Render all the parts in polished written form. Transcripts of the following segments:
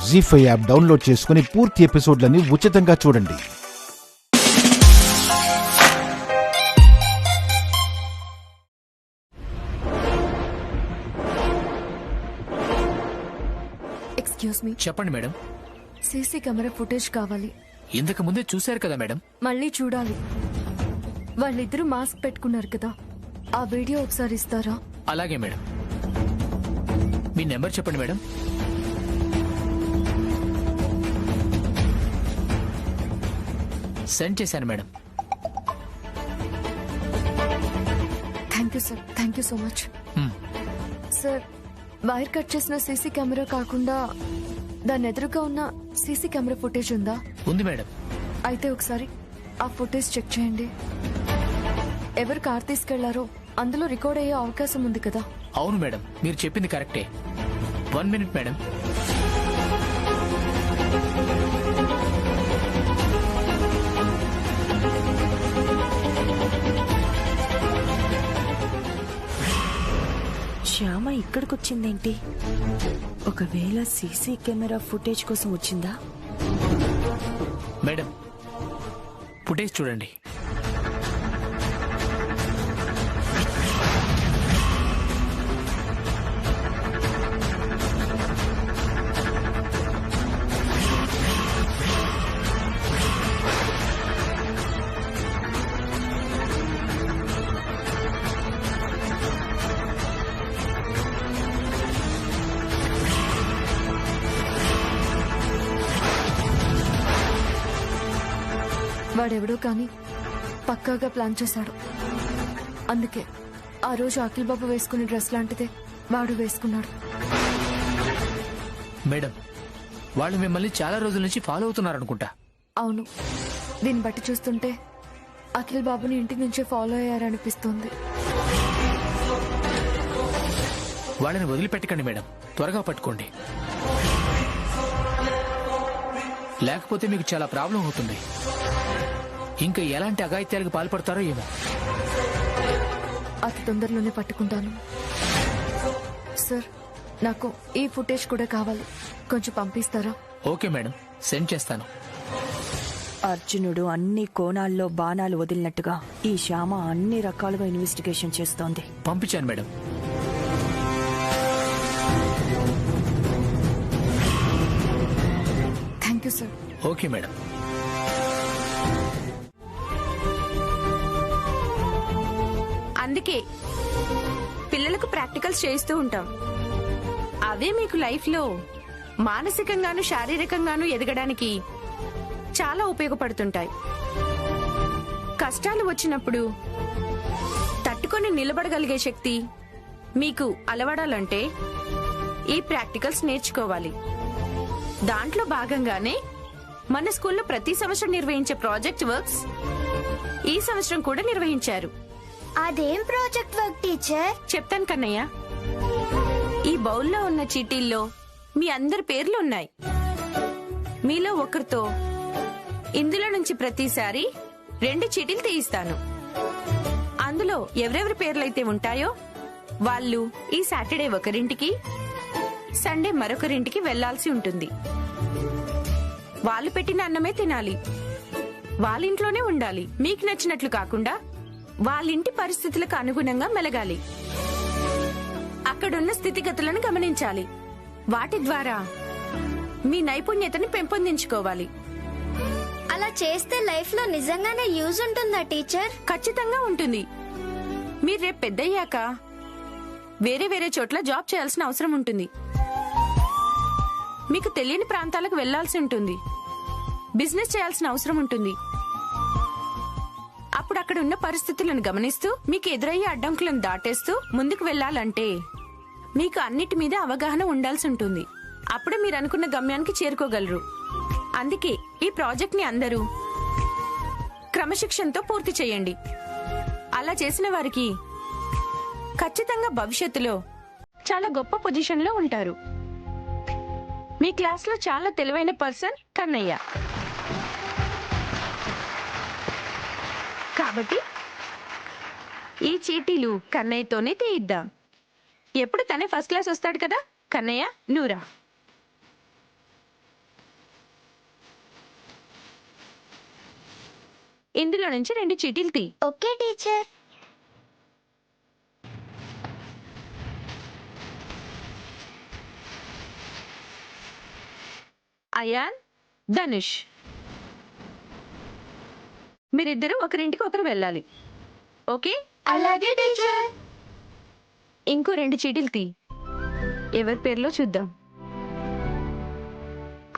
జీ5 app download చేసుకుని పూర్తి ఎపిసోడ్లని ఉచితంగా చూడండి. Excuse me. చెప్పండి మేడం. సీసీ కెమెరా ఫుటేజ్ కావాలి. ఇంతకు ముందే చూశారు కదా మేడం. మళ్ళీ చూడాలి. వాళ్ళిద్దరూ మాస్క్ పెట్టుకున్నారు కదా, ఆ వీడియో ఒకసారి ఇస్తారా? అలాగే మేడం. మీ నెంబర్ చెప్పండి మేడం. సెండ్ చేశాను madam. Thank you sir, thank you so much. Sir, wire cut చేసిన సీసీ కెమెరా కాకుండా దాని ఎదురుగా ఉన్న సీసీ కెమెరా ఫుటేజ్ ఉందా? ఉంది మేడం. అయితే ఒకసారి ఆ ఫుటేజ్ చెక్ చేయండి. ఎవరు కార్ తీసుకెళ్లారో అందులో రికార్డ్ అయ్యే అవకాశం ఉంది కదా? అవును మేడం, మీరు చెప్పింది కరెక్టే. 1 మినిట్ మేడం. శ్యామ ఇక్కడికొచ్చిందేంటి? ఒకవేళ సీసీ కెమెరా ఫుటేజ్ కోసం వచ్చిందా? మేడం, ఫుటేజ్ చూడండి. వాడెవడో కానీ పక్కాగా ప్లాన్ చేశాడు. అందుకే ఆ రోజు అఖిల్ బాబు వేసుకునే డ్రెస్ లాంటిదే వాడు వేసుకున్నాడు. మేడం, వాళ్ళు మిమ్మల్ని చాలా రోజుల నుంచి ఫాలో అవుతున్నారనుకుంటా. అవును, దీన్ని బట్టి చూస్తుంటే అఖిల్ బాబుని ఇంటి నుంచే ఫాలో అయ్యారనిపిస్తుంది. వాళ్ళని వదిలిపెట్టకండి మేడం, త్వరగా పట్టుకోండి. లేకపోతే మీకు చాలా ప్రాబ్లం అవుతుంది. ఇంకా ఎలాంటి అఘాయిత్యాలకు పాల్పడతారో ఏమో. అతి తొందరలోనే పట్టుకుంటాను. సార్, నాకు ఈ ఫుటేజ్ కూడా కావాలి, కొంచెం పంపిస్తారా? ఓకే మేడం, సెండ్ చేస్తాను. అర్జునుడు అన్ని కోణాల్లో బాణాలు వదిలినట్టుగా ఈ శ్యామ అన్ని రకాలుగా ఇన్వెస్టిగేషన్ చేస్తోంది. పంపించాను madam. Thank you sir. Okay madam. అందుకే పిల్లలకు ప్రాక్టికల్స్ చేయిస్తూ ఉంటాం. అవే మీకు లైఫ్ లో మానసికంగాను శారీరకంగాను ఎదగడానికి చాలా ఉపయోగపడుతుంటాయి. కష్టాలు వచ్చినప్పుడు తట్టుకొని నిలబడగలిగే శక్తి మీకు అలవడాలంటే ఈ ప్రాక్టికల్స్ నేర్చుకోవాలి. దాంట్లో భాగంగానే మన స్కూల్లో ప్రతి సంవత్సరం నిర్వహించే ప్రాజెక్ట్ వర్క్స్ ఈ సంవత్సరం కూడా నిర్వహించారు. అదేం ప్రాజెక్ట్ వర్క్ టీచర్? చెప్తాను కన్నయ్య. ఈ బౌల్లో ఉన్న చీటీల్లో మీ అందరి పేర్లు ఉన్నాయి. మీలో ఒకరితో ఇందులో నుంచి ప్రతిసారి 2 చీటీలు తీయిస్తాను. అందులో ఎవరెవరి పేర్లైతే ఉంటాయో వాళ్ళు ఈ సాటర్డే ఒకరింటికి, సండే మరొకరింటికి వెళ్లాల్సి ఉంటుంది. వాళ్ళు పెట్టిన అన్నమే తినాలి, వాళ్ళింట్లోనే ఉండాలి. మీకు నచ్చినట్లు కాకుండా వాళ్ళింటి పరిస్థితులకు అనుగుణంగా మెలగాలి. అక్కడున్న స్థితిగతులను గమనించాలి. వాటి ద్వారా మీ నైపుణ్యతని పెంపొందించుకోవాలి. అలా చేస్తే లైఫ్ లో నిజంగానే యూజ్ ఉంటుందా టీచర్? ఖచ్చితంగా ఉంటుంది. మీరు రేపు పెద్దయ్యాక వేరే వేరే చోట్ల జాబ్ చేయాల్సిన అవసరం ఉంటుంది. మీకు తెలియని ప్రాంతాలకు వెళ్లాల్సి ఉంటుంది. బిజినెస్ చేయాల్సిన అవసరం ఉంటుంది. అప్పుడు అక్కడ ఉన్న పరిస్థితులను గమనిస్తూ మీకు ఎదురయ్యే అడ్డంకులను దాటేస్తూ ముందుకు వెళ్లాలంటే మీకు అన్నిటి మీద అవగాహన ఉండాల్సి ఉంటుంది. అప్పుడు మీరు అనుకున్న గమ్యానికి చేరుకోగలరు. అందుకే ఈ ప్రాజెక్ట్ ని అందరూ క్రమశిక్షణతో పూర్తి చేయండి. అలా చేసిన వారికి ఖచ్చితంగా భవిష్యత్తులో చాలా గొప్ప పొజిషన్ లో ఉంటారు. మీ క్లాస్ లో చాలా తెలివైన పర్సన్ కన్నయ్య. కాబట్టి ఈ చీటీలు కన్నయ్యతోనే తీయిద్దాం. ఎప్పుడు తనే ఫస్ట్ క్లాస్ వస్తాడు కదా. కన్నయ్య, నూరా ఇందులో నుంచి 2 చీటీలు తీ. Okay teacher. అయాన్, ధనుష్, మీరిద్దరూ ఒకరింటికి ఒకరు వెళ్ళాలి. ఓకే? అలాగే టీచర్. ఇంకో 2 చీటీలు తీ. ఎవరి పేర్లో చూద్దాం.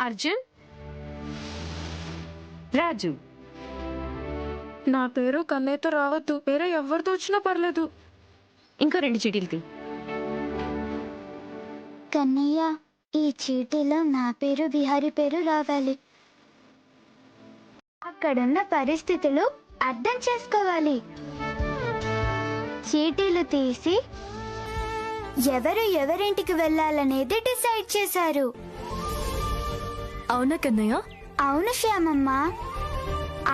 అర్జున్, రాజు. నా పేరు కన్నయ్యతో రావద్దు, వేరే ఎవరితో వచ్చినా పర్లేదు. ఇంకో 2 చీటీలు తీ. కన్నయ్య, ఈ చీటీలో నా పేరు విహారీ పేరు రావాలి. అక్కడున్న పరిస్థితులు అర్థం చేసుకోవాలి. చీటీలు తీసి ఎవరు ఎవరింటికి వెళ్ళాలనేది డిసైడ్ చేశారు. అవునా కన్నయ్య? అవును శ్యామమ్మ,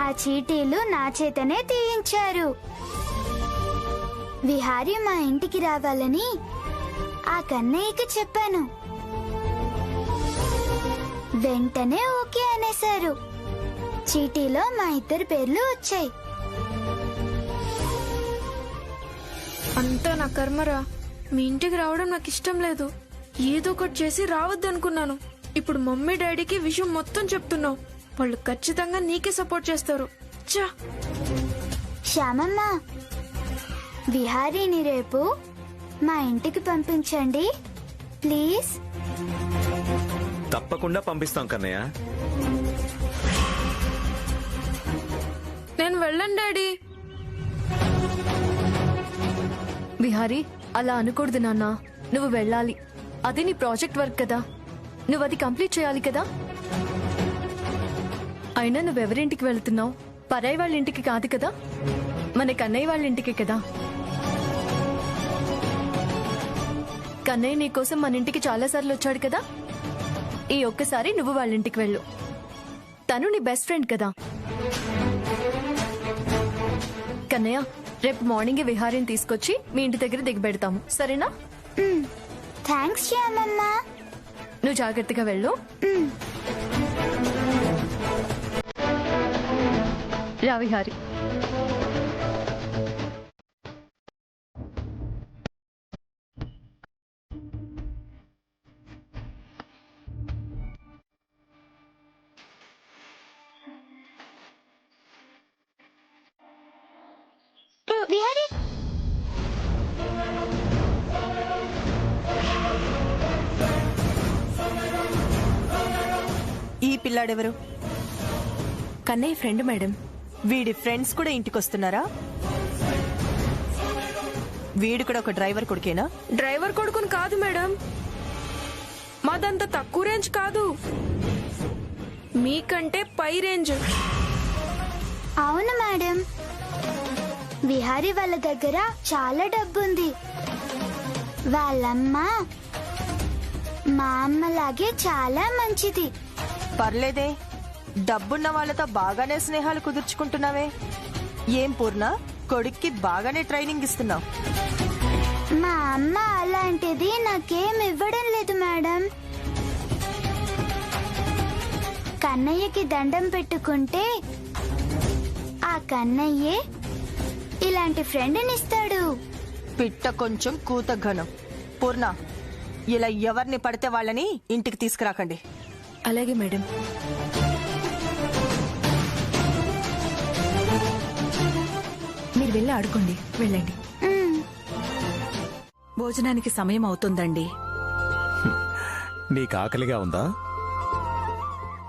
ఆ చీటీలు నా చేతనే తీయించారు. విహారీ మా ఇంటికి రావాలని ఆ కన్నయ్యకి చెప్పాను. వెంటనే ఓకే అనేశారు. చీటీలో మా ఇద్దరి పేర్లు వచ్చాయి. అంతా నా కర్మరా. మీ ఇంటికి రావడం నాకు ఇష్టం లేదు. ఏదో ఒకటి చేసి రావద్దనుకున్నాను. ఇప్పుడు మమ్మీ డాడీకి విషయం మొత్తం చెప్తున్నావు. వాళ్ళు ఖచ్చితంగా నీకే సపోర్ట్ చేస్తారు. చా. శ్యామమ్మ, విహారీని రేపు మా ఇంటికి పంపించండి ప్లీజ్. తప్పకుండా పంపిస్తాం కన్నయ్య. నేను వెళ్ళను డాడీ. విహారీ, అలా అనకూడదు నాన్న. నువ్వు వెళ్ళాలి. అది నీ ప్రాజెక్ట్ వర్క్ కదా, నువ్వు అది కంప్లీట్ చేయాలి కదా. అయినా నువ్వెవరింటికి వెళ్తున్నావు? పరాయి వాళ్ళ ఇంటికి కాదు కదా, మన కన్నయ్య వాళ్ళ ఇంటికి కదా. కన్నయ్య నీ కోసం మన ఇంటికి చాలా సార్లు వచ్చాడు కదా. ఈ ఒక్కసారి నువ్వు వాళ్ళ ఇంటికి వెళ్ళు. తను నీ బెస్ట్ ఫ్రెండ్ కదా. కన్నయ్య, రేపు మార్నింగ్ విహారీని తీసుకొచ్చి మీ ఇంటి దగ్గర దిగబెడతాము, సరేనా? థ్యాంక్స్ శ్యామమ్మ. నువ్వు జాగ్రత్తగా వెళ్ళు. రా విహారీ. విహారీ, ఈ పిల్లాడెవరు? Kannayya friend madam. వీడి ఫ్రెండ్స్ కూడా ఇంటికొస్తున్నారా? వీడు కూడా ఒక డ్రైవర్ కొడుకేనా? డ్రైవర్ కొడుకుని కాదు మేడం, మాదంత తక్కువ రేంజ్ కాదు, మీకంటే పై రేంజ్. అవును మేడం, విహారీ వాళ్ళ దగ్గర చాలా డబ్బుంది. వాళ్ళమ్మ మా అమ్మలాగే చాలా మంచిది. పర్లేదే, డబ్బున్న వాళ్ళతో బాగానే స్నేహాలు కుదుర్చుకుంటున్నావే. ఏం పూర్ణ, కొడుక్కి బాగానే ట్రైనింగ్ ఇస్తున్నావు. మా అమ్మ అలాంటిది నాకేం ఇవ్వడం లేదు మేడం. కన్నయ్యకి దండం పెట్టుకుంటే ఆ కన్నయ్యే ఇలాంటి ఫ్రెండ్నిస్తాడు. పిట్ట కొంచెం కూత ఘనం. పూర్ణ, ఇలా ఎవరిని పడితే వాళ్ళని ఇంటికి తీసుకురాకండి. అలాగే మేడం. మీరు వెళ్ళి ఆడుకోండి, వెళ్ళండి. భోజనానికి సమయం అవుతుందండి. నీకు ఆకలిగా ఉందా?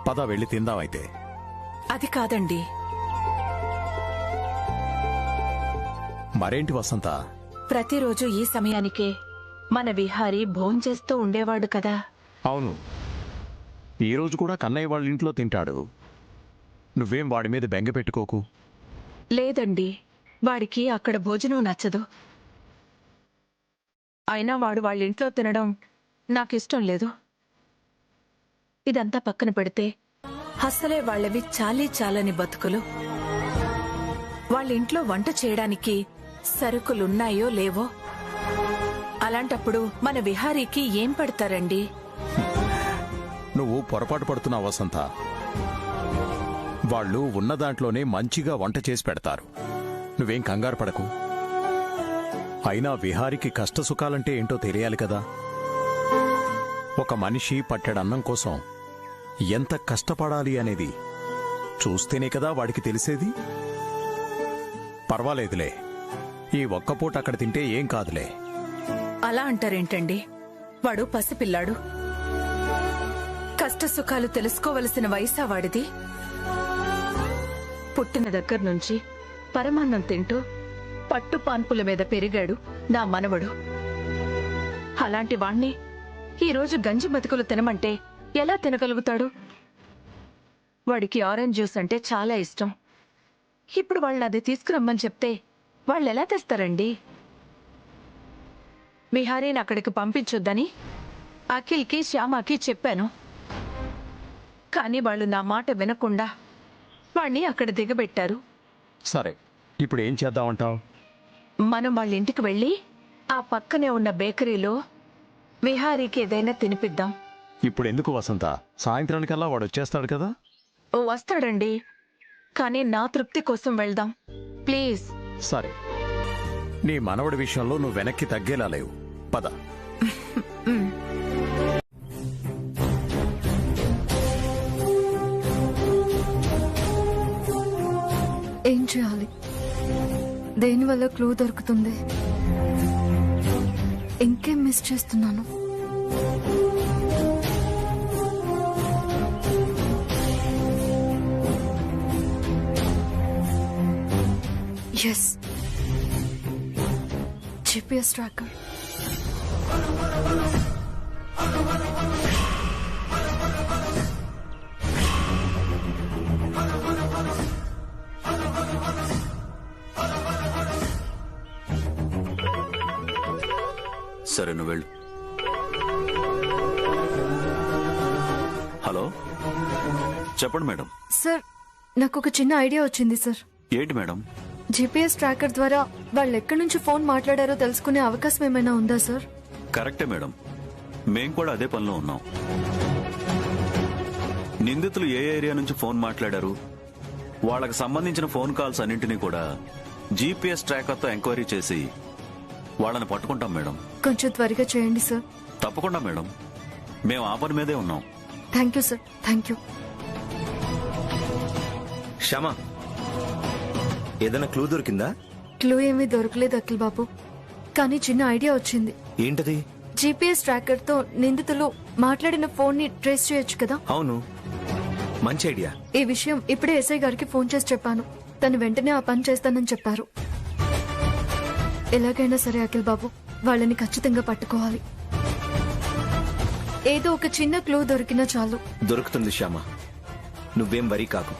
పద వెళ్ళి తిందామైతే. అది కాదండి. మరేంటి వసంత? ప్రతిరోజు ఈ సమయానికే మన విహారీ భోంచేస్తూ ఉండేవాడు కదా. అవును, ఈరోజు కూడా కన్నయ్య వాళ్ళ ఇంట్లో తింటాడు. నువ్వేం వాడి మీద బెంగ పెట్టుకోకు. లేదండి, వాడికి అక్కడ భోజనం నచ్చదు. అయినా వాడు వాళ్ళ ఇంట్లో తినడం నాకిష్టం లేదు. ఇదంతా పక్కన పెడితే అసలే వాళ్ళవి చాలని బతుకులు. వాళ్ళ ఇంట్లో వంట చేయడానికి సరుకులున్నాయో లేవో. అలాంటప్పుడు మన విహారీకి ఏం పెడతారండి? నువ్వు పొరపాటు పడుతున్నావు వసంత. వాళ్ళు ఉన్న దాంట్లోనే మంచిగా వంట చేసి పెడతారు. నువ్వేం కంగారు పడకు. అయినా విహారికి కష్టసుఖాలంటే ఏంటో తెలియాలి కదా. ఒక మనిషి పట్టెడన్నం కోసం ఎంత కష్టపడాలి అనేది చూస్తేనే కదా వాడికి తెలిసేది. పర్వాలేదులే, ఈ ఒక్కపూట అక్కడ తింటే ఏం కాదులే. అలా అంటారేంటండి? వాడు పసిపిల్లాడు. కష్టసుఖాలు తెలుసుకోవలసిన వయసా వాడిది? పుట్టిన దగ్గర నుంచి పరమాన్నం తింటూ పట్టు పాన్పుల మీద పెరిగాడు నా మనవడు. అలాంటి వాణ్ణి ఈరోజు గంజి బతుకులు తినమంటే ఎలా తినగలుగుతాడు? వాడికి ఆరెంజ్ జ్యూస్ అంటే చాలా ఇష్టం. ఇప్పుడు వాళ్ళని అది తీసుకురమ్మని చెప్తే వాళ్ళు ఎలా తెస్తారండి? విహారీని అక్కడికి పంపించొద్దని అఖిల్కి శ్యామకి చెప్పాను. కానీ వాళ్ళు నా మాట వినకుండా వాణ్ణి అక్కడ దిగబెట్టారు. సరే, ఇప్పుడు ఏం చేద్దామంటావు? మనం వాళ్ళ ఇంటికి వెళ్ళి ఆ పక్కనే ఉన్న బేకరీలో విహారీకి ఏదైనా తినిపిద్దాం. ఇప్పుడు ఎందుకు వసంత? సాయంత్రానికల్లా వాడు వచ్చేస్తాడు కదా. ఓ వస్తాడండి, కానీ నా తృప్తి కోసం వెళ్దాం ప్లీజ్. సరే, నీ మనవడి విషయంలో నువ్వు వెనక్కి తగ్గేలా లేవు. పద. ఏం చేయాలి? దేనివల్ల క్లూ దొరుకుతుంది? ఇంకేం మిస్ చేస్తున్నాను? Yes, GPS tracker. సరే, నువ్వు వెళ్ళు. హలో, చెప్పండి మేడం. సార్, నాకు ఒక చిన్న ఐడియా వచ్చింది సార్. ఏంటి మేడం? GPS ట్రాకర్ ద్వారా వాళ్ళు ఎక్కడి నుంచి ఫోన్ మాట్లాడారో తెలుసుకునే అవకాశం ఏమైనా ఉందా సార్? కరెక్టే మేడం, మేం కూడా అదే పనిలో ఉన్నాం. నిందితులు ఏ ఏరియా నుంచి ఫోన్ మాట్లాడారు, వాళ్ళకి సంబంధించిన ఫోన్ కాల్స్ అన్నింటినీ కూడా GPS ట్రాకర్తో ఎంక్వైరీ చేసి వాళ్ళని పట్టుకుంటాం మేడం. కొంచెం త్వరగా చేయండి సార్. తప్పకుండా మేడం, మేము ఆ పని మీదే ఉన్నాం. Thank you sir, thank you. Shyama, ఏదైనా క్లూ దొరికిందా? క్లూ ఏమీ దొరకలేదు అఖిల్ బాబు, కానీ చిన్న ఐడియా వచ్చింది. ఏంటది? GPS ట్రాకర్ తో నిందితులు మాట్లాడిన ఫోన్ ని ట్రేస్ చేయొచ్చు కదా. అవును, మంచి ఐడియా. ఈ విషయం ఇప్పుడే ఎస్ఐ గారికి ఫోన్ చేసి చెప్పాను. తను వెంటనే ఆ పని చేస్తానని చెప్పారు. ఎలాగైనా సరే అఖిల్ బాబు, వాళ్ళని ఖచ్చితంగా పట్టుకోవాలి. ఏదో ఒక చిన్న క్లూ దొరికినా చాలు. దొరుకుతుంది శ్యామ, నువ్వేం వరీ కాకు.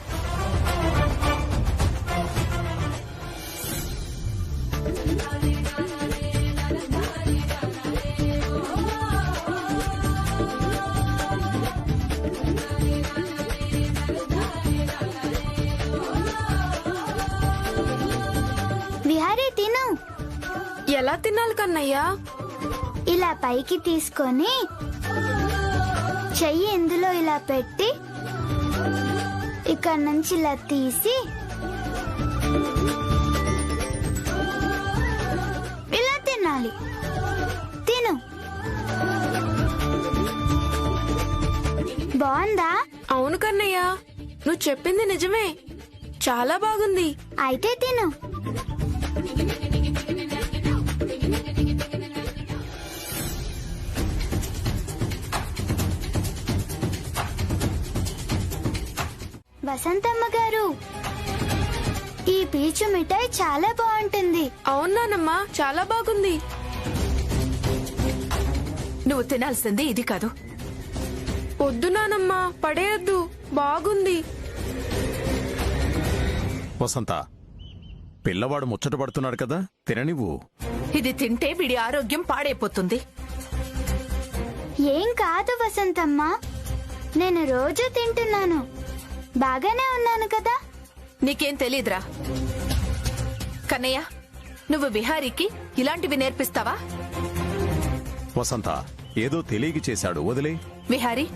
విహారీ తిను. ఎలా తినాలి కన్నయ్యా? ఇలా పైకి తీసుకొని చెయ్యి ఇందులో ఇలా పెట్టి ఇక్కడ నుంచి ఇలా తీసి ఇలా తినాలి. తిను. బాగుందా? అవును కన్నయ్య, నువ్వు చెప్పింది నిజమే, చాలా బాగుంది. అయితే తిను. వసంతమ్మ గారు, ఈ పీచు మిఠాయి చాలా బాగుంటుంది. అవునానమ్మా, చాలా బాగుంది. నువ్వు తినాల్సింది ఇది కాదు. వద్దు నానమ్మా, పడేయద్దు, బాగుంది. వసంత, పిల్లవాడు ముచ్చట పడుతున్నాడు కదా, తిననివ్వు. ఇది తింటే వీడి ఆరోగ్యం పాడైపోతుంది. ఏం కాదు వసంతమ్మ, నేను రోజు తింటున్నాను, బాగానే ఉన్నాను కదా. నీకేం తెలీదురా. కన్నయ్య, నువ్వు విహారీకి ఇలాంటివి నేర్పిస్తావా? వసంత, ఏదో తెలియక చేశాడు, వదిలే. విహారీ,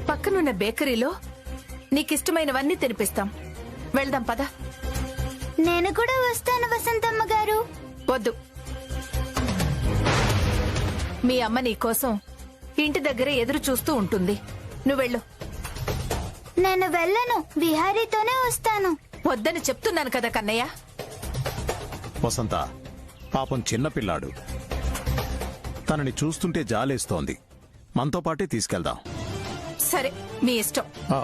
పక్కనున్న బేకరీలో నీకిష్టమైనవన్నీ తినిపిస్తాం. వెళ్దాం పద. నేను కూడా వస్తాను వసంతమ్మ గారు. వద్దు, మీ అమ్మ నీకోసం ఇంటి దగ్గర ఎదురు చూస్తూ ఉంటుంది. నువ్వెళ్ళు. నేను వెళ్ళను, విహారీతోనే వస్తాను. వద్దని చెప్తున్నాను కదా కన్నయ్య. వసంత, పాపం చిన్నపిల్లాడు, తనని చూస్తుంటే జాలేస్తోంది. మనతో పాటే తీసుకెళ్దాం. సరే, మీ ఇష్టం. ఆ.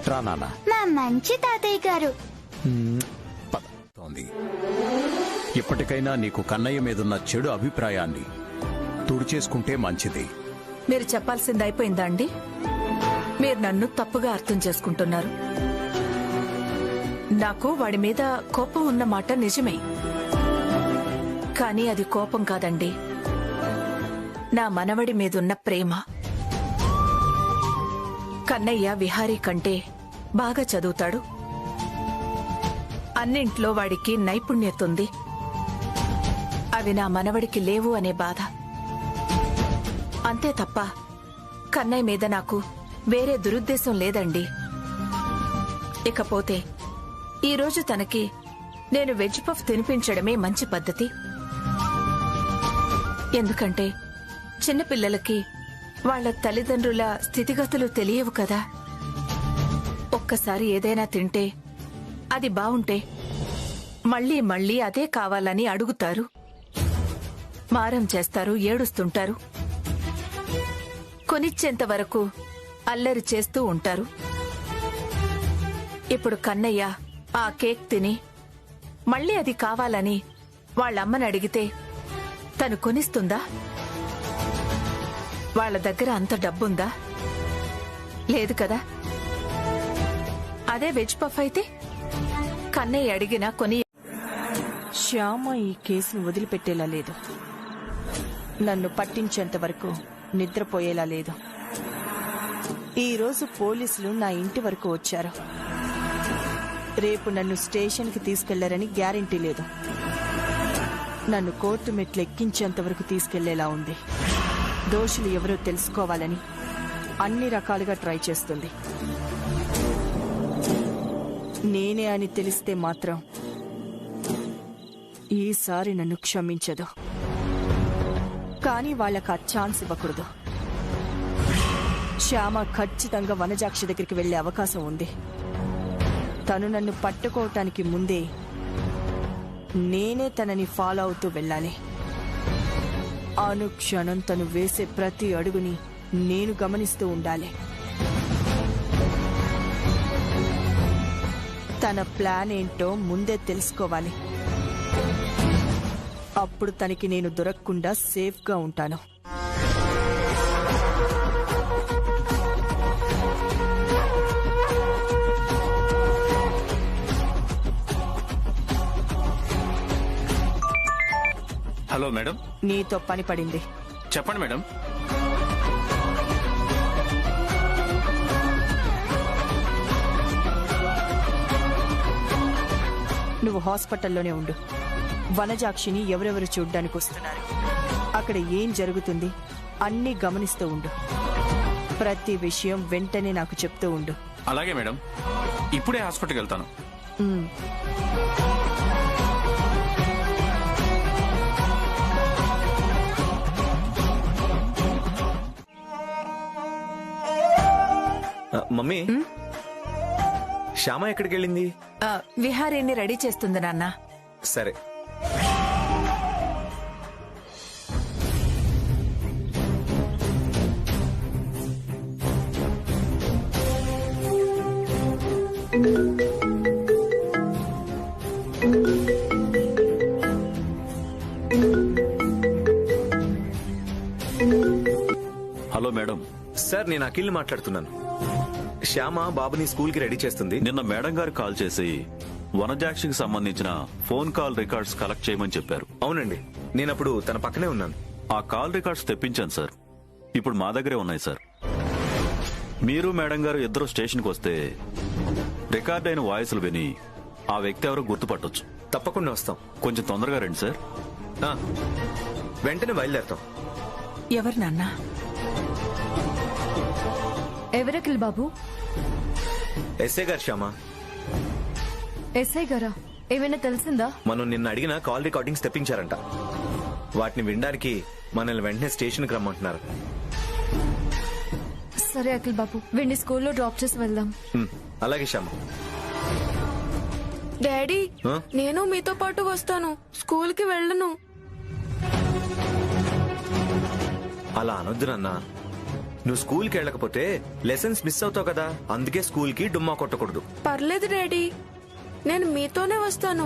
రా నాన్న. మా మంచి తాతయ్య గారు. పదతోంది. ఇప్పటికైనా నీకు కన్నయ్య మీదున్న చెడు అభిప్రాయాన్ని తుడిచేసుకుంటే మంచిది. మీరు చెప్పాల్సింది అయిపోయిందా అండి? మీరు నన్ను తప్పుగా అర్థం చేసుకుంటున్నారు. నాకు వాడి మీద కోపం ఉన్న మాట నిజమే, కానీ అది కోపం కాదండి, నా మనవడి మీదున్న ప్రేమ. కన్నయ్య విహారీ కంటే బాగా చదువుతాడు, అన్నింట్లో వాడికి నైపుణ్యత ఉంది. అవి నా మనవడికి లేవు అనే బాధ. అంతే తప్ప కన్నయ్య మీద నాకు వేరే దురుద్దేశం లేదండి. ఇకపోతే ఈరోజు తనకి నేను వెజ్ పఫ్ తినిపించడమే మంచి పద్ధతి. ఎందుకంటే చిన్నపిల్లలకి వాళ్ళ తల్లిదండ్రుల స్థితిగతులు తెలియవు కదా. ఒక్కసారి ఏదైనా తింటే అది బావుంటే మళ్ళీ మళ్ళీ అదే కావాలని అడుగుతారు, మారం చేస్తారు, ఏడుస్తుంటారు, కొనిచ్చేంత వరకు అల్లరి చేస్తూ ఉంటారు. ఇప్పుడు కన్నయ్య ఆ కేక్ తిని మళ్ళీ అది కావాలని వాళ్ళమ్మని అడిగితే తను కొనిస్తుందా? వాళ్ళ దగ్గర అంత డబ్బుందా? లేదు కదా. అదే వెజ్ పఫ్ అయితే కన్నయ్య అడిగినా కొని. శ్యామ ఈ కేసును వదిలిపెట్టేలా లేదు, నన్ను పట్టించేంత వరకు నిద్రపోయేలా లేదు. ఈరోజు పోలీసులు నా ఇంటి వరకు వచ్చారు. రేపు నన్ను స్టేషన్కి తీసుకెళ్లారని గ్యారెంటీ లేదు. నన్ను కోర్టు మెట్లు ఎక్కించేంత వరకు తీసుకెళ్లేలా ఉంది. దోషులు ఎవరో తెలుసుకోవాలని అన్ని రకాలుగా ట్రై చేస్తుంది. నేనే అని తెలిస్తే మాత్రం ఈసారి నన్ను క్షమించదు. కానీ వాళ్ళకి ఆ ఛాన్స్ ఇవ్వకూడదు. శ్యామ ఖచ్చితంగా వనజాక్షి దగ్గరికి వెళ్లే అవకాశం ఉంది. తను నన్ను పట్టుకోవటానికి ముందే నేనే తనని ఫాలో అవుతూ వెళ్ళాలి. అనుక్షణం తను వేసే ప్రతి అడుగుని నేను గమనిస్తూ ఉండాలి. తన ప్లాన్ ఏంటో ముందే తెలుసుకోవాలి. అప్పుడు తనకి నేను దొరకకుండా సేఫ్గా ఉంటాను. Hello madam. నీతో పని పడింది. చెప్పండి మేడం. నువ్వు హాస్పిటల్లోనే ఉండు. వనజాక్షిని ఎవరెవరు చూడ్డానికి వస్తున్నారు, అక్కడ ఏం జరుగుతుంది అన్నీ గమనిస్తూ ఉండు. ప్రతి విషయం వెంటనే నాకు చెప్తూ ఉండు. అలాగే మేడం, ఇప్పుడే హాస్పిటల్కి వెళ్తాను. మమ్మీ, శ్యామ ఎక్కడికి వెళ్ళింది? విహారీని రెడీ చేస్తుంది నాన్న. సరే. Hello madam. సార్, నేను అఖిల్ మాట్లాడుతున్నాను. శ్యామ బాబుని స్కూల్ కి రెడీ చేస్తుంది. నిన్న మేడం గారు కాల్ చేసి వనజాక్షికి సంబంధించిన ఫోన్ కాల్ రికార్డ్స్ కలెక్ట్ చేయమని చెప్పారు. అవునండి, నేనప్పుడు తన పక్కనే ఉన్నాను. ఆ కాల్ రికార్డ్స్ తెప్పించాను సార్. ఇప్పుడు మా దగ్గరే ఉన్నాయి సార్. మీరు మేడం గారు ఇద్దరు స్టేషన్కి వస్తే రికార్డ్ అయిన వాయిస్లు విని ఆ వ్యక్తి ఎవరో గుర్తుపట్టొచ్చు. తప్పకుండా వస్తాం. కొంచెం తొందరగా రండి సార్. వెంటనే బయలుదేరతాం. ఎవరు నాన్న? ఎవరకిల్ బాబు? ఎస్ఐ గారు శ్యామ. ఎస్ఐ గారా? ఏమైనా తెలిసిందా? మనం నిన్న అడిగిన కాల్ రికార్డింగ్స్ తెప్పించారంట. వాటిని వినడానికి మనల్ని వెంటనే స్టేషన్కి రమ్మంటున్నారు. సరే అఖిల్ బాబు, వీడిని స్కూల్లో డ్రాప్ చేసి వెళ్దాం. అలాగే శ్యామ. డాడీ, ఆ? నేను మీతో పాటు వస్తాను. స్కూల్ కి వెళ్ళను. అలా అనొద్దు నాన్న. నువ్వు స్కూల్కి వెళ్ళకపోతే లెసన్స్ మిస్ అవుతావు కదా. అందుకే స్కూల్కి డుమ్మా కొట్టకూడదు. పర్లేదు డాడీ, నేను మీతోనే వస్తాను.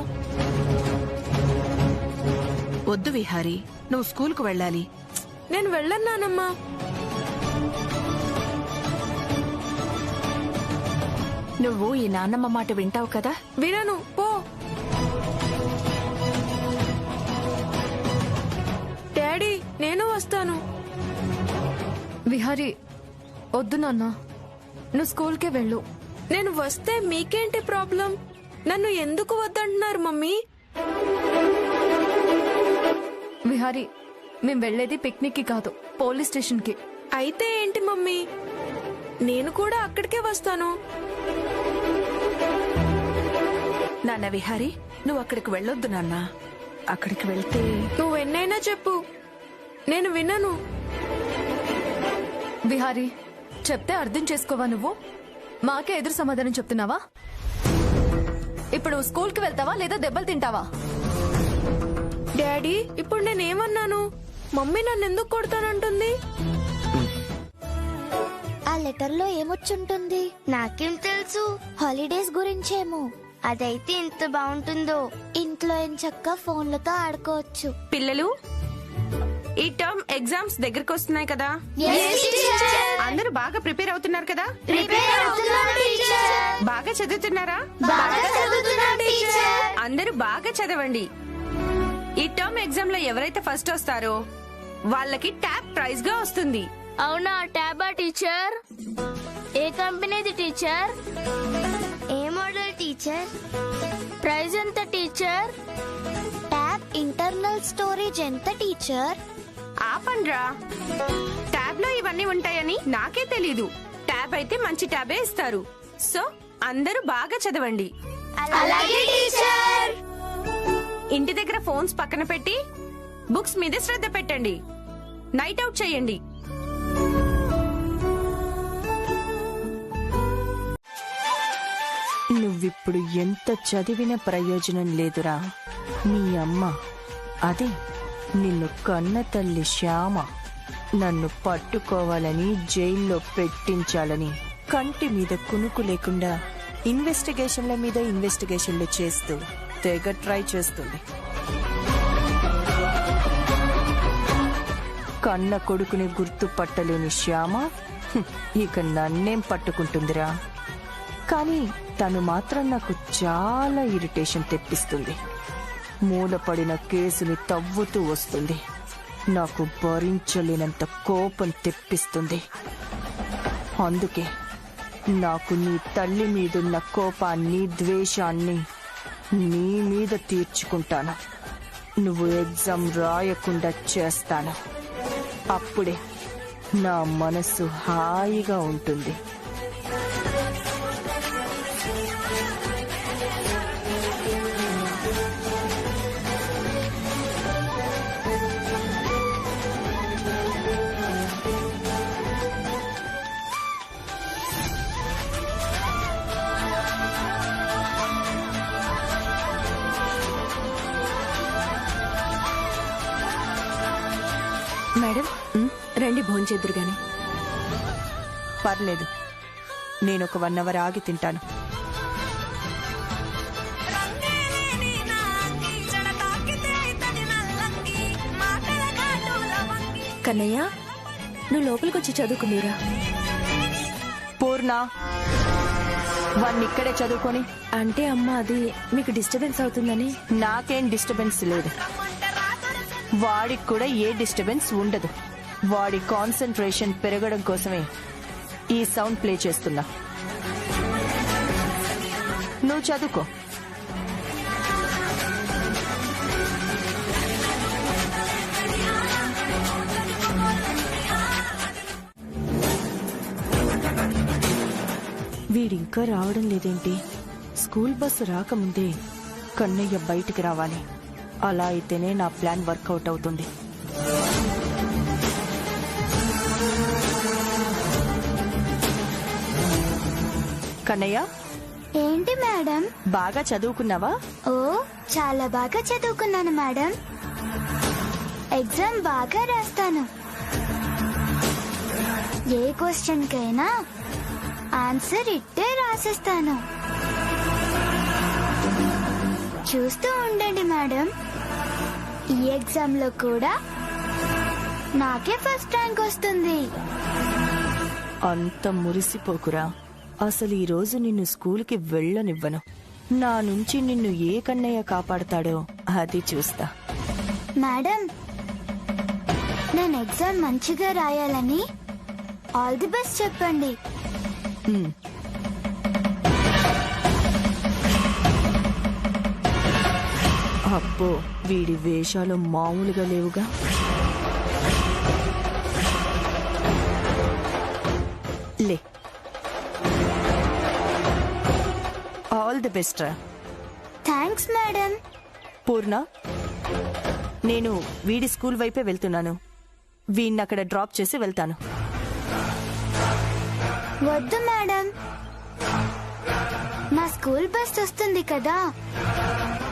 వద్దు విహారీ, నువ్వు స్కూల్కు వెళ్ళాలి. నేను వెళ్ళను నానమ్మా. నువ్వు ఈ నాన్నమ్మ మాట వింటావు కదా? వినను, పో. డాడీ, నేను వస్తాను. విహారీ, వద్దు నాన్న, నువ్వు స్కూల్కే వెళ్ళు. నేను వస్తే మీకేంటి ప్రాబ్లం? నన్ను ఎందుకు వద్దంటున్నారు మమ్మీ? విహారీ, మేం వెళ్లేది పిక్నిక్ కి కాదు, పోలీస్ స్టేషన్ కి. అయితే ఏంటి మమ్మీ, నేను కూడా అక్కడికే వస్తాను. నాన్న విహారీ, నువ్వు అక్కడికి వెళ్ళొద్దు నాన్న. అక్కడికి వెళ్తే నువ్వు ఎన్నైనా చెప్పు, నేను వినను. విహారీ, చెప్తే అర్థం చేసుకోవా నువ్వు? మాకే ఎదురు సమాధానం చెప్తున్నావా? ఇప్పుడు స్కూల్ కి వెళ్తావా లేదా దెబ్బలు తింటావా? డాడీ, ఇప్పుడు నేనేమన్నాను? మమ్మీ నన్ను ఎందుకు కొడతానంటుంది? ఆ లెటర్ లో ఏమొచ్చుంటుంది? నాకేం తెలుసు, హాలిడేస్ గురించేమో. అదైతే ఎంత బాగుంటుందో. ఇంట్లో ఎంచక్క ఫోన్లతో ఆడుకోవచ్చు. పిల్లలు, ఈ టర్మ్ ఎగ్జామ్స్ దగ్గరకు వస్తున్నాయి కదా. అందరూ బాగా ప్రిపేర్ అవుతున్నారు కదా? బాగా చదువుతున్నారా? అందరూ బాగా చదవండి. ఈ టర్మ్ ఎగ్జామ్ లో ఎవరైతే ఫస్ట్ వస్తారో వాళ్ళకి ట్యాబ్ ప్రైజ్ గా వస్తుంది. అవునా ట్యాబా టీచర్? ఏ కంపెనీది టీచర్? ఏ మోడల్ టీచర్? ప్రైస్ ఎంత టీచర్? ట్యాబ్ ఇంటర్నల్ స్టోరేజ్ ఎంత టీచర్? ఆపండ్రా, ట్యాబ్ లో ఇవన్నీ ఉంటాయని నాకే తెలీదు. ట్యాబ్ అయితే మంచి ట్యాబే ఇస్తారు. సో అందరూ బాగా చదవండి. అలాగే టీచర్. ఇంటి దగ్గర ఫోన్స్ పక్కన పెట్టి బుక్స్ మీద శ్రద్ధ పెట్టండి. నైట్ అవుట్ చేయండి. నువ్విప్పుడు ఎంత చదివిన ప్రయోజనం లేదురా. నీ అమ్మ, అదే నిన్ను కన్న తల్లి శ్యామ, నన్ను పట్టుకోవాలని జైల్లో పెట్టించాలని కంటి మీద కునుకు లేకుండా ఇన్వెస్టిగేషన్ల మీద ఇన్వెస్టిగేషన్లు చేస్తూ తెగ ట్రై చేస్తుంది. కన్న కొడుకుని గుర్తుపట్టలేని శ్యామ ఇక నన్నేం పట్టుకుంటుందిరా. కానీ తను మాత్రం నాకు చాలా ఇరిటేషన్ తెప్పిస్తుంది. మూలపడిన కేసుని తవ్వుతూ వస్తుంది. నాకు భరించలేనంత కోపం తెప్పిస్తుంది. అందుకే నాకు నీ తల్లి మీదున్న కోపాన్ని, ద్వేషాన్ని నీ మీద తీర్చుకుంటాను. నువ్వు ఎగ్జామ్ రాయకుండా చేస్తాను. అప్పుడే నా మనసు హాయిగా ఉంటుంది. మేడం, రండి భోంచేద్దురు గాని. పర్లేదు, నేనొక 1 అవర్ ఆగి తింటాను. కన్నయ్య, నువ్వు లోపలికి వచ్చి చదువుకుందిరా. పూర్ణ, వాణ్ణి ఇక్కడే చదువుకొని. అంటే అమ్మ, అది మీకు డిస్టర్బెన్స్ అవుతుందని. నాకేం డిస్టర్బెన్స్ లేదు. వాడికి కూడా ఏ డిస్టర్బెన్స్ ఉండదు. వాడి కాన్సంట్రేషన్ పెరగడం కోసమే ఈ సౌండ్ ప్లే చేస్తున్నా. నువ్వు చదువుకో. వీడింకా రావడం లేదేంటి? స్కూల్ బస్సు రాకముందే కన్నయ్య బయటికి రావాలి. అలా అయితేనే నా ప్లాన్ వర్కౌట్ అవుతుంది. కన్నయ్య, ఏంటి మేడం? బాగా చదువుకున్నావా? ఓ, చాలా బాగా చదువుకున్నాను మేడం. ఎగ్జామ్ బాగా రాస్తాను. ఏ క్వశ్చన్ కైనా ఆన్సర్ ఇట్టే రాసేస్తాను. చూస్తూ ఉండండి మేడం, ఈ ఎగ్జామ్ లో కూడా నాకే ఫస్ట్ ర్యాంక్ వస్తుంది. అంత మురిసిపోకురా. అసలు ఈ రోజు నిన్ను స్కూల్కి వెళ్ళనివ్వను. నా నుంచి నిన్ను ఏ కన్నయ్య కాపాడతాడో అది చూస్తా. మేడం, నేను ఎగ్జామ్ మంచిగా రాయాలని ఆల్ ది బెస్ట్ చెప్పండి. ఉమ్. అబ్బో, వీడి వేషాలు మామూలుగా లేవుగా. లే, ఆల్ ది బెస్ట్ రా. Thanks madam. పూర్ణ, నేను వీడి స్కూల్ వైపే వెళ్తున్నాను. వీడిని అక్కడ డ్రాప్ చేసి వెళ్తాను. వద్దు మేడం, నా స్కూల్ బస్ వస్తుంది కదా,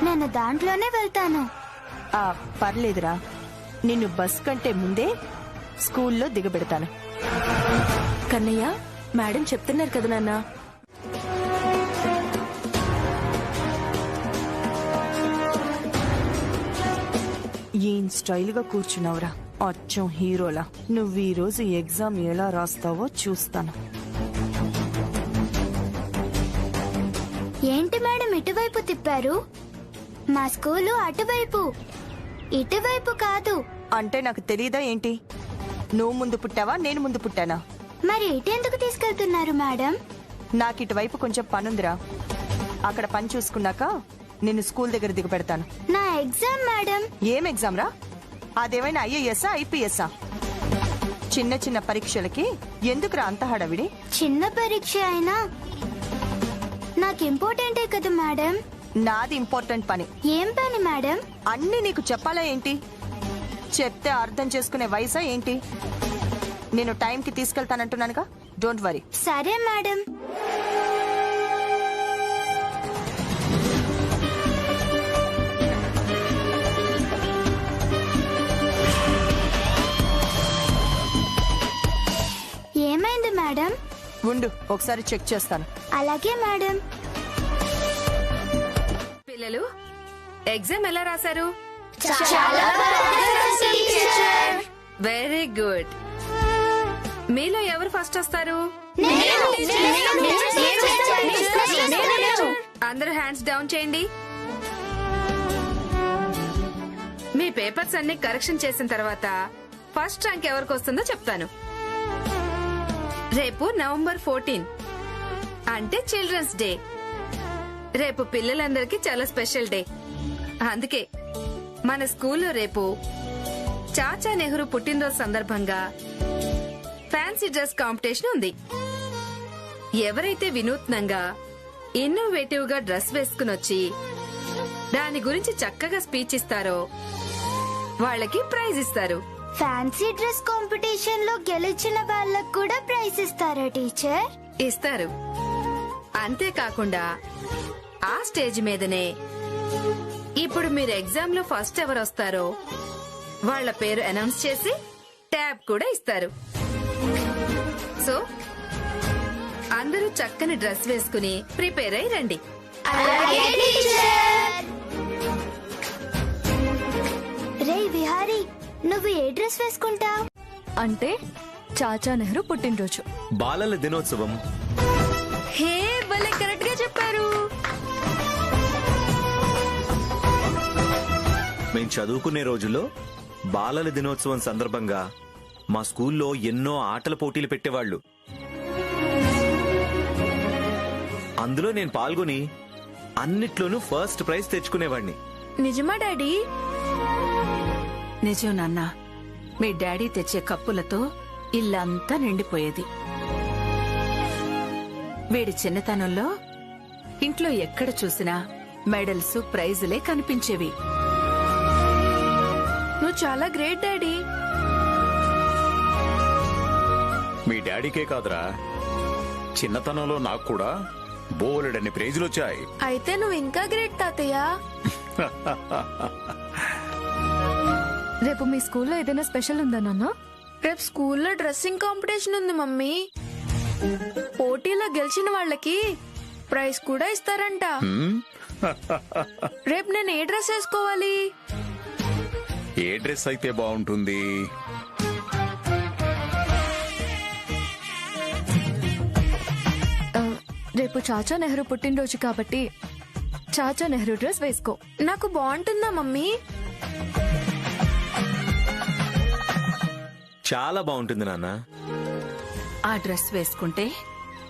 నేను దాంట్లోనే వెళ్తాను. పర్లేదురా, నిన్ను బస్ కంటే ముందే స్కూల్లో దిగబెడతాను. కన్నయ్య, మేడం చెప్తున్నారు కదా నాన్న. ఏం స్టైల్ గా కూర్చున్నావురా, అచ్చం హీరోలా. నువ్వు ఈ రోజు ఎగ్జామ్ ఎలా రాస్తావో చూస్తాను. ఏంటి మేడం ఇటువైపు తిప్పారు? మా స్కూలు అటువైపు, ఇటువైపు కాదు. అంటే నాకు తెలీదా ఏంటి? నువ్వు ముందు పుట్టావా, నేను ముందు పుట్టానా? మరి ఇటెందుకు తీసుకెళ్తున్నారు మేడం? నాకు ఇటువైపు కొంచెం పనుందిరా. అక్కడ పని చూసుకున్నాక నిన్ను స్కూల్ దగ్గర దిగబెడతాను. నా ఎగ్జామ్ మేడం. ఏం ఎగ్జామ్ రా? అదేమైనా ఐఏఎస్ఆ, ఐపీఎస్ఆ? చిన్న చిన్న పరీక్షలకి ఎందుకురా అంత హడావిడి? చిన్న పరీక్ష అయినా నాకు ఇంపార్టెంటే కదా మేడం. నాది ఇంపార్టెంట్ పని. ఏం పని మేడం? అన్నీ నీకు చెప్పాలా ఏంటి? చెప్తే అర్థం చేసుకునే వయసా ఏంటి? నేను టైంకి తీసుకెళ్తానంటున్నానుగా, డోంట్ వరీ. సరే మేడం. ఏమైంది మేడం? ఉండు, ఒకసారి చెక్ చేస్తాను. అలాగే మేడం. పిల్లలు, ఎగ్జామ్ ఎలా రాశారు? Very good. మీలో ఎవరు ఫస్ట్ వస్తారు? అందరూ హ్యాండ్స్ డౌన్ చేయండి. మీ పేపర్స్ అన్ని కరెక్షన్ చేసిన తర్వాత ఫస్ట్ ర్యాంక్ ఎవరికి వస్తుందో చెప్తాను. రేపు నవంబర్ 14 అంటే చిల్డ్రన్స్ డే. రేపు పిల్లలందరికీ చాలా స్పెషల్ డే. అందుకే మన స్కూల్లో రేపు చాచా నెహ్రూ పుట్టినరోజు సందర్భంగా ఫ్యాన్సీ డ్రెస్ కాంపిటీషన్ ఉంది. ఎవరైతే వినూత్నంగా ఇన్నోవేటివ్ గా డ్రెస్ వేసుకుని వచ్చి దాని గురించి చక్కగా స్పీచ్ ఇస్తారో వాళ్ళకి ప్రైజ్ ఇస్తారు. ఫ్యాన్సీ డ్రెస్ కాంపిటీషన్ లో గెలిచిన వాళ్ళకు కూడా ప్రైజ్ ఇస్తారా టీచర్? ఇస్తారు. అంతేకాకుండా ఆ స్టేజ్ మీదనే ఇప్పుడు మీరు ఎగ్జామ్ లో ఫస్ట్ ఎవరు వస్తారో వాళ్ళ పేరు అనౌన్స్ చేసి ట్యాబ్ కూడా ఇస్తారు. సో అందరూ చక్కని డ్రెస్ వేసుకుని ప్రిపేర్ అయి రండి. రే విహారీ, నువ్వు ఏ డ్రెస్ వేసుకుంటావు? అంటే చాచా నెహ్రూ పుట్టినరోజు, బాలల దినోత్సవం. హే భలే కరెక్ట్ గా చెప్పారు. మేం చదువుకునే రోజుల్లో బాలల దినోత్సవం సందర్భంగా మా స్కూల్లో ఎన్నో ఆటల పోటీలు పెట్టేవాళ్లు. అందులో నేను పాల్గొని అన్నిట్లోనూ ఫస్ట్ ప్రైజ్ తెచ్చుకునేవాడిని. నిజమా డాడీ? నిజం నాన్న. మీ డాడీ తెచ్చే కప్పులతో ఇల్లంతా నిండిపోయేది. వీడి చిన్నతనంలో ఇంట్లో ఎక్కడ చూసినా మెడల్స్ ప్రైజులే కనిపించేవి. నువ్వు చాలా గ్రేట్ డాడీ. మీ డాడీకే కాదురా, చిన్నతనంలో నాకు కూడా బోలెడన్ని ప్రైజులు వచ్చాయి. అయితే నువ్వు ఇంకా గ్రేట్ తాతయ్య. రేపు మీ స్కూల్లో ఏదైనా స్పెషల్ ఉందా నాన్న? రేపు స్కూల్లో డ్రెస్సింగ్ కాంపిటీషన్ ఉంది మమ్మీ. పోటీలో గెలిచిన వాళ్ళకి ప్రైజ్ కూడా ఇస్తారంట. రేపు నేను ఏ డ్రెస్ వేసుకోవాలి? ఏ డ్రెస్ అయితే బాగుంటుంది? రేపు చాచా నెహ్రూ పుట్టినరోజు కాబట్టి చాచా నెహ్రూ డ్రెస్ వేసుకో. నాకు బాగుంటుందా మమ్మీ? చాలా బాగుంటుంది నాన్న. ఆ డ్రెస్ వేసుకుంటే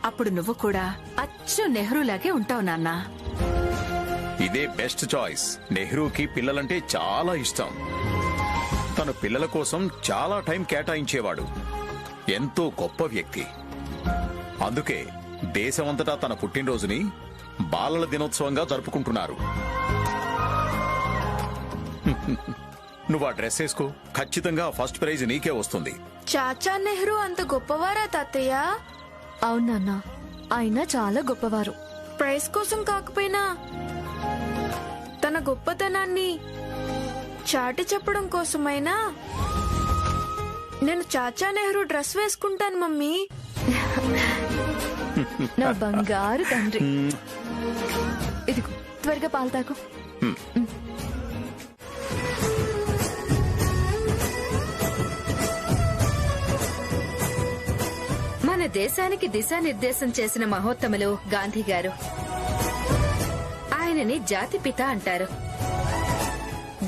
అప్పుడు నువ్వు కూడా అచ్చు నెహ్రూలాగే ఉంటావు నాన్నా. ఇదే బెస్ట్ చాయిస్. నెహ్రూకి పిల్లలంటే చాలా ఇష్టం. తను పిల్లల కోసం చాలా టైం కేటాయించేవాడు. ఎంతో గొప్ప వ్యక్తి. అందుకే దేశమంతటా తన పుట్టినరోజుని బాలల దినోత్సవంగా జరుపుకుంటున్నారు. నువ్వు ఆ డ్రెస్ వేసుకో, ఖచ్చితంగా ఫస్ట్ ప్రైజ్ నీకే వస్తుంది. చాచా నెహ్రూ అంత గొప్పవారా తాతయ్య? అవును నాన్న, ఆయన చాలా గొప్పవారు. ప్రైజ్ కోసం కాకపోయినా తన గొప్పతనాన్ని చాటి చెప్పడం కోసమైనా నేను చాచా నెహ్రూ డ్రెస్ వేసుకుంటాను మమ్మీ. నా బంగారు తండ్రి. ఇదిగో త్వరగా పాలు తాకు. మన దేశానికి దిశానిర్దేశం చేసిన మహోత్తములు గాంధీ గారు. ఆయనని జాతిపిత అంటారు.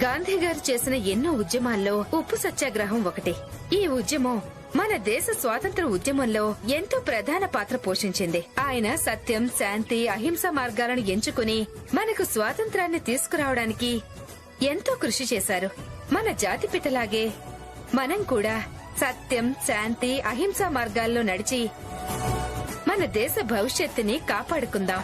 గాంధీ గారు చేసిన ఎన్నో ఉద్యమాల్లో ఉప్పు సత్యాగ్రహం ఒకటి. ఈ ఉద్యమం మన దేశ స్వాతంత్ర ఉద్యమంలో ఎంతో ప్రధాన పాత్ర పోషించింది. ఆయన సత్యం, శాంతి, అహింస మార్గాలను ఎంచుకుని మనకు స్వాతంత్రాన్ని తీసుకురావడానికి ఎంతో కృషి చేశారు. మన జాతిపితలాగే మనం కూడా సత్యం, శాంతి, అహింస మార్గాల్లో నడిచి మన దేశ భవిష్యత్తుని కాపాడుకుందాం.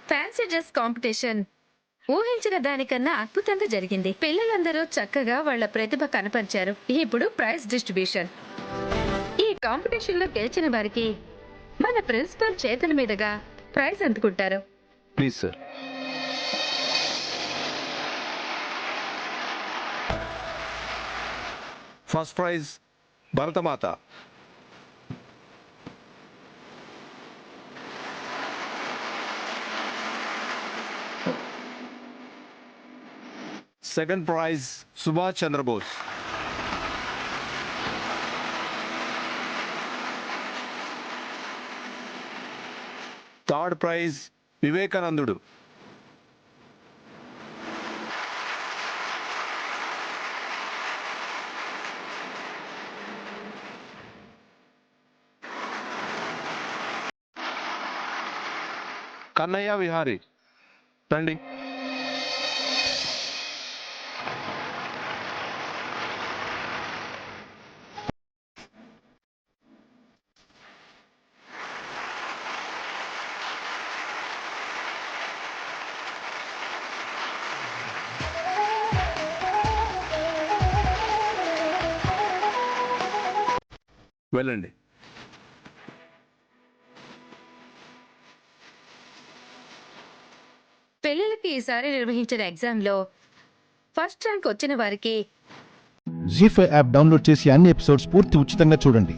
ఫ్యాన్సీ డ్రెస్ కాంపిటీషన్ ఊహించిన దానికన్నా అద్భుతంగా జరిగింది. పిల్లలందరూ చక్కగా వాళ్ళ ప్రతిభ కనపరిచారు. ఇప్పుడు ప్రైజ్ డిస్ట్రిబ్యూషన్. ఈ కాంపిటీషన్ లో గెలిచిన వారికి మన ప్రిన్సిపల్ చేతుల మీదుగా ప్రైజ్ అందుకుంటారు. Please sir. First prize Bharatamata. Second prize Subhash Chandrabose. Third prize వివేకానందుడు. కన్నయ్య విహారీ. రండి. వెళ్ళండి. పిల్లలకి ఈసారి నిర్వహించిన ఎగ్జామ్ లో ఫస్ట్ ర్యాంక్ వచ్చిన వారికి జీ5 యాప్ డౌన్లోడ్ చేసి అన్ని ఎపిసోడ్స్ పూర్తి ఉచితంగా చూడండి.